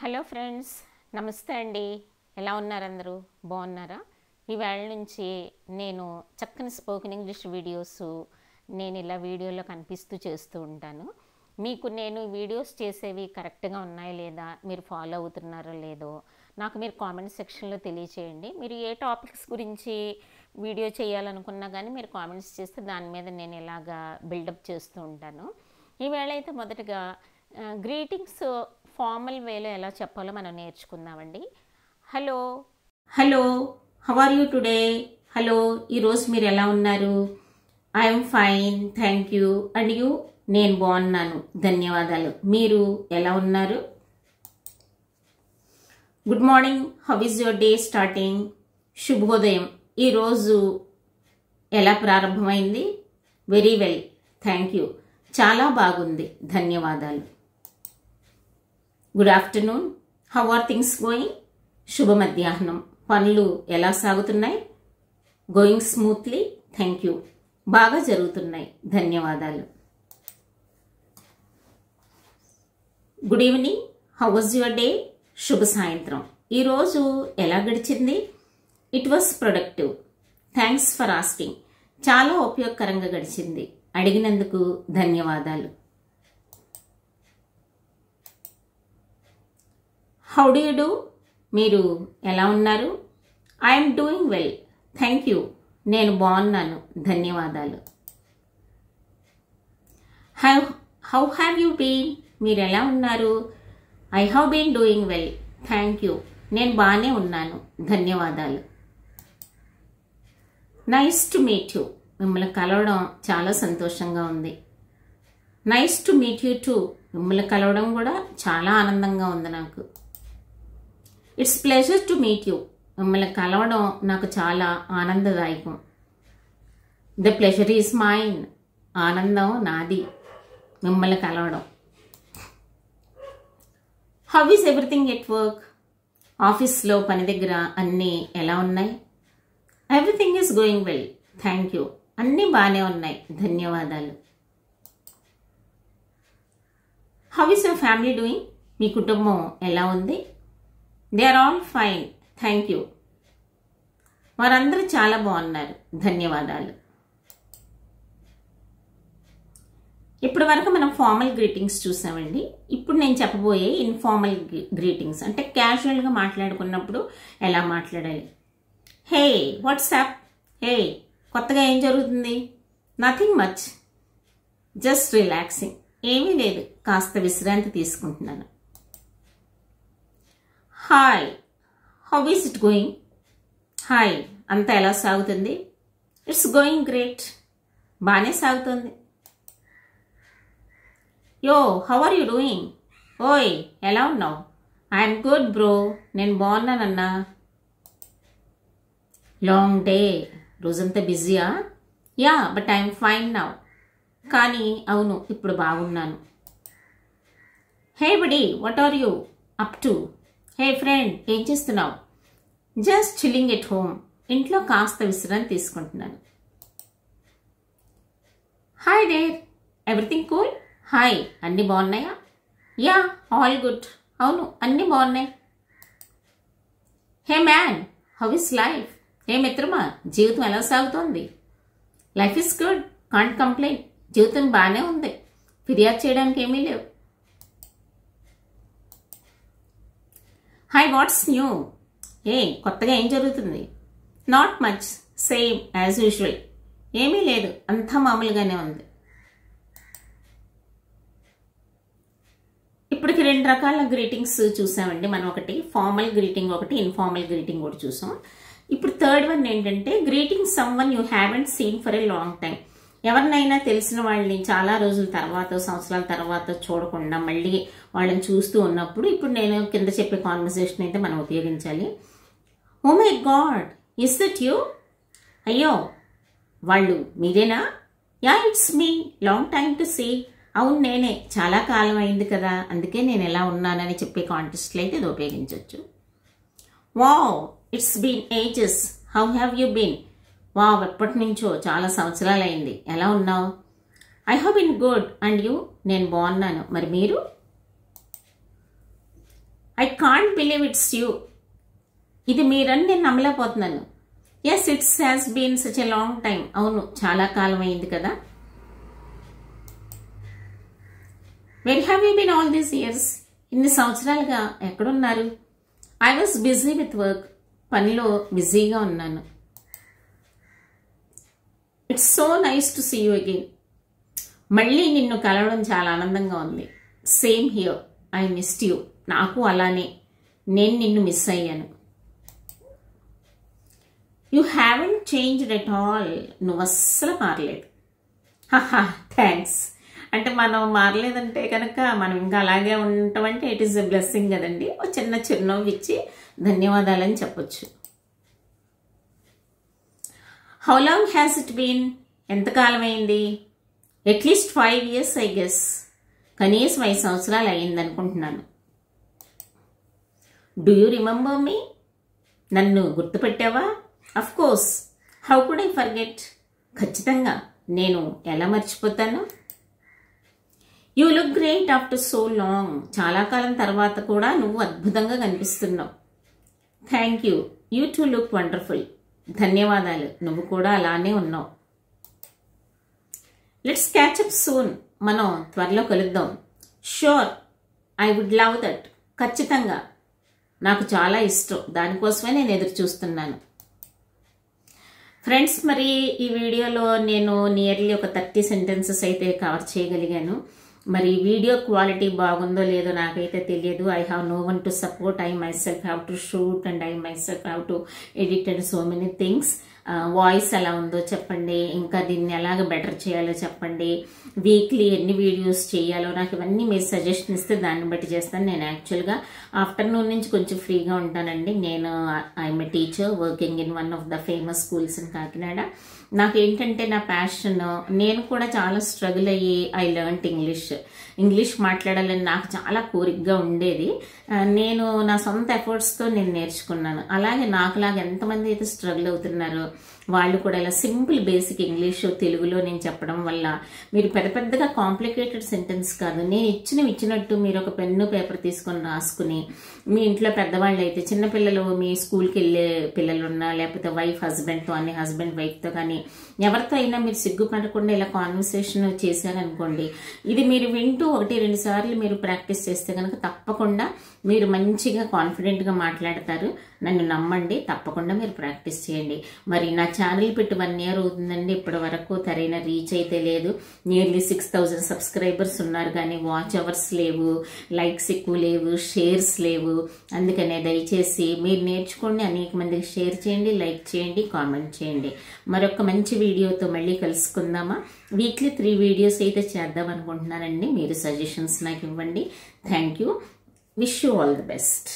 Hello friends, నమస్తే అండి. ఎలా ఉన్నారు? అందరూ బాగున్నారా? ఈవేళ నుంచి నేను చక్కని స్పోకెన్ ఇంగ్లీష్ వీడియోస్ నేను ఇలా వీడియోలో కనిపిస్తూ చేస్తూ ఉంటాను. మీకు నేను వీడియోస్ చేసేవి కరెక్ట్గా ఉన్నాయో లేదా, మీరు ఫాలో అవుతున్నారో లేదో నాకు మీరు కామెంట్ సెక్షన్లో తెలియచేయండి. మీరు ఏ టాపిక్స్ గురించి వీడియో చేయాలనుకున్నా కానీ మీరు కామెంట్స్ చేస్తే దాని మీద నేను ఇలాగా బిల్డప్ చేస్తూ ఉంటాను. ఈవేళ అయితే మొదటగా గ్రీటింగ్స్ ఫార్మల్ వేలో ఎలా చెప్పాలో మనం నేర్చుకుందామండి. Hello hello, how are you today? Hello, ఈరోజు మీరు ఎలా ఉన్నారు? I'm fine, thank you. And you? నేను బాగున్నాను, ధన్యవాదాలు. మీరు ఎలా ఉన్నారు? Good morning, how is your day starting? శుభోదయం, ఈరోజు ఎలా ప్రారంభమైంది? వెరీ వెల్, థ్యాంక్ యూ, చాలా బాగుంది, ధన్యవాదాలు. Good afternoon, how are things going? శుభ మధ్యాహ్నం, పనులు ఎలా సాగుతున్నాయి? గోయింగ్ స్మూత్లీ, థ్యాంక్ యూ, బాగా జరుగుతున్నాయి, ధన్యవాదాలు. Good evening, how was your day? శుభ సాయంత్రం, ఈరోజు ఎలా గడిచింది? It was productive, thanks for asking, చాలా ఉపయోగకరంగా గడిచింది, అడిగినందుకు ధన్యవాదాలు. How do you do? మీరు ఎలా ఉన్నారు? I'm doing well, thank you, నేను బాగున్నాను, ధన్యవాదాలు. How have you been? మీరు ఎలా ఉన్నారు? I have been doing well, thank you, నేను బాగానే ఉన్నాను, ధన్యవాదాలు. నైస్ టు మీట్ యూ, మిమ్మల్ని కలవడం చాలా సంతోషంగా ఉంది. Nice to meet you two, మిమ్మల్ని కలవడం కూడా చాలా ఆనందంగా ఉంది నాకు. It's pleasure to meet you, మిమ్మల్ని కలవడం నాకు చాలా ఆనందదాయకం. ద ప్లెజర్ ఈజ్ మైన్, ఆనందం నాది, మిమ్మల్ని కలవడం. How is everything at work? ఆఫీస్లో పని దగ్గర అన్నీ ఎలా ఉన్నాయి? Everything is going well, thank you, అన్నీ బాగానే ఉన్నాయి, ధన్యవాదాలు. How is your family doing? మీ కుటుంబం ఎలా ఉంది? They are all fine, thank you, వారందరూ చాలా బాగున్నారు, ధన్యవాదాలు. ఇప్పటి వరకు మనం ఫార్మల్ గ్రీటింగ్స్ చూసామండి. ఇప్పుడు నేను చెప్పబోయే ఇన్ఫార్మల్ గ్రీటింగ్స్, అంటే క్యాజువల్గా మాట్లాడుకున్నప్పుడు ఎలా మాట్లాడాలి. హే, వాట్సాప్? హే, కొత్తగా ఏం జరుగుతుంది? నథింగ్ మచ్, జస్ట్ రిలాక్సింగ్, ఏమీ లేదు, కాస్త విశ్రాంతి తీసుకుంటున్నాను. Hi, how is it going? Hi, అంతా ఎలా సాగుతుంది? ఇట్స్ గోయింగ్ గ్రేట్, బాగానే సాగుతుంది. యో, హౌ ఆర్ యూ డూయింగ్? ఓయ్, ఎలా ఉన్నావు? ఐఎమ్ గుడ్ బ్రో, నేను బాగున్నానన్నా. లాంగ్ డే, రోజంతా బిజీయా? Yeah, but I'm fine now, కానీ అవును, ఇప్పుడు బాగున్నాను. Hey buddy, what are you up to? Hey friend, ఏం చేస్తున్నావు? జస్ట్ చిల్లింగ్ ఎట్ హోమ్, ఇంట్లో కాస్త విశ్రాంతి తీసుకుంటున్నాను. Hi there, everything cool? Hi, అన్నీ బాగున్నాయా? యా, ఆల్ గుడ్, అవును, అన్నీ బాగున్నాయి. Hey man, how is life? Hey మిత్రమా, జీవితం ఎలా సాగుతోంది? Life is good, can't complaint, జీవితం బాగానే ఉంది, ఫిర్యాదు చేయడానికి ఏమీ లేవు. Hi, watts new? ఏ, కొత్తగా ఏం జరుగుతుంది? Not much, same as usual, ఏమీ లేదు, అంతా మామూలుగానే ఉంది. ఇప్పటికి 2 రకాల గ్రీటింగ్స్ చూసామండి మనం. ఒకటి ఫార్మల్ గ్రీటింగ్, ఒకటి ఇన్ఫార్మల్ గ్రీటింగ్ కూడా చూసాం. ఇప్పుడు థర్డ్ వన్ ఏంటంటే greeting someone you haven't seen for a long time. ఎవరినైనా తెలిసిన వాళ్ళని చాలా రోజుల తర్వాత, సంవత్సరాల తర్వాత చూడకుండా మళ్ళీ వాళ్ళని చూస్తూ ఉన్నప్పుడు ఇప్పుడు నేను కింద చెప్పే కాన్వర్సేషన్ అయితే మనం ఉపయోగించాలి. Oh my god, is that you? అయ్యో, వాళ్ళు మీరేనా? Yeah, it's me, long time to see. అవును, నేనే, చాలా కాలం అయింది కదా, అందుకే నేను ఎలా ఉన్నానని చెప్పే కాంటెస్ట్లో అయితే ఇది ఉపయోగించవచ్చు. Wow, it's been ages, how have you been? Wow, ఎప్పటి నుంచో, చాలా సంవత్సరాలు అయింది, ఎలా ఉన్నావు? I have been good, and you? నేను బాగున్నాను, మరి మీరు? I can't believe it's you. ఇది మీరని నేను నమ్మలేకపోతున్నాను. Yes, it's has been such a long time. అవును, చాలా కాలం అయింది కదా. Where have you been all these years? ఇన్ని సంవత్సరాలుగా ఎక్కడున్నారు? I was busy with work. పనిలో బిజీగా ఉన్నాను. It's so nice to see you again. మళ్ళీ నిన్ను కలవడం చాలా ఆనందంగా ఉంది. Same here, I missed you. నాకు అలానే, నేను నిన్ను మిస్ అయ్యాను. You haven't changed at all. నువ్వు అస్సలు మారలేదు. Haha, thanks. అంటే మనం మారలేదంటే కనుక మనం ఇంకా అలాగే ఉంటామంటే ఇట్ ఈస్ ఎ బ్లెస్సింగ్ కదండి. ఒక చిన్న చిరునవ్వు ఇచ్చి ధన్యవాదాలని చెప్పొచ్చు. How long has it been? ఎంతకాలం అయింది? At least 5 years I guess. కనీసం 5 సంవత్సరాలు అయ్యింది అనుకుంటున్నాను. Do you remember me? నన్ను గుర్తుపెట్టావా? Of course, how could I forget? ఖచ్చితంగా, నేను ఎలా మర్చిపోతాను? You look great after so long. చాలా కాలం తర్వాత కూడా నువ్వు అద్భుతంగా కనిపిస్తున్నావు. Thank you. You too look wonderful. ధన్యవాదాలు, నువ్వు కూడా అలానే ఉన్నావు. Let's catch up soon. మనం త్వరలో కలుద్దాం. Sure, I would love that. ఖచ్చితంగా, నాకు చాలా ఇష్టం. దానికోసమే నేను ఎదురు చూస్తున్నాను. ఫ్రెండ్స్, మరి ఈ వీడియోలో నేను నియర్లీ ఒక 30 sentences అయితే కవర్ చేయగలిగాను. మరి వీడియో క్వాలిటీ బాగుందో లేదో నాకైతే తెలియదు. I have no one to support. I myself have to shoot and I myself have to edit and so many things. Voice ఎలా ఉందో చెప్పండి, ఇంకా దీన్ని ఎలాగ బెటర్ చేయాలో చెప్పండి, వీక్లీ ఎన్ని వీడియోస్ చేయాలో నాకు ఇవన్నీ మీరు సజెషన్ ఇస్తే దాన్ని బట్టి చేస్తాను. నేను యాక్చువల్గా ఆఫ్టర్నూన్ నుంచి కొంచెం ఫ్రీగా ఉంటానండి. నేను I'm a teacher working in one of the famous schools in Kakinada. నాకేంటంటే నా ప్యాషన్, నేను కూడా చాలా స్ట్రగుల్ అయ్యి ఐ లెర్న్ట్ ఇంగ్లీష్ మాట్లాడాలని నాకు చాలా కోరికగా ఉండేది. నేను నా సొంత ఎఫర్ట్స్తో నేను నేర్చుకున్నాను. అలాగే నాకులాగా ఎంతమంది అయితే స్ట్రగుల్ అవుతున్నారో వాళ్ళు కూడా ఇలా సింపుల్ బేసిక్ ఇంగ్లీష్ తెలుగులో నేను చెప్పడం వల్ల మీరు పెద్దగా కాంప్లికేటెడ్ సెంటెన్స్ కాదు, నేను ఇచ్చినట్టు మీరు ఒక పెన్ను పేపర్ తీసుకొని రాసుకుని మీ ఇంట్లో పెద్దవాళ్ళు అయితే చిన్నపిల్లలు, మీ స్కూల్కి వెళ్ళే పిల్లలు ఉన్నా, లేకపోతే వైఫ్ హస్బెండ్తో అని, హస్బెండ్ వైఫ్తో కానీ ఎవరితో అయినా మీరు సిగ్గుపడకుండా ఇలా కాన్వర్సేషన్ చేశారనుకోండి, ఇది మీరు వింటూ 1-2 సార్లు మీరు ప్రాక్టీస్ చేస్తే కనుక తప్పకుండా మీరు మంచిగా కాన్ఫిడెంట్గా మాట్లాడతారు. నన్ను నమ్మండి, తప్పకుండా మీరు ప్రాక్టీస్ చేయండి. మరి నా ఛానల్ పెట్టి 1 year అవుతుందండి. ఇప్పటి వరకు సరైన రీచ్ అయితే లేదు. నియర్లీ 6000 సబ్స్క్రైబర్స్ ఉన్నారు కానీ వాచ్ అవర్స్ లేవు, లైక్స్ ఎక్కువ లేవు, షేర్స్ లేవు. అందుకనే దయచేసి మీరు నేర్చుకోండి, అనేక మందికి షేర్ చేయండి, లైక్ చేయండి, కామెంట్ చేయండి. మరొక మంచి వీడియోతో మళ్ళీ కలుసుకుందామా? వీక్లీ 3 videos అయితే చేద్దాం అనుకుంటున్నానండి. మీరు సజెషన్స్ నాకు ఇవ్వండి. Thank you. Wish you all the best.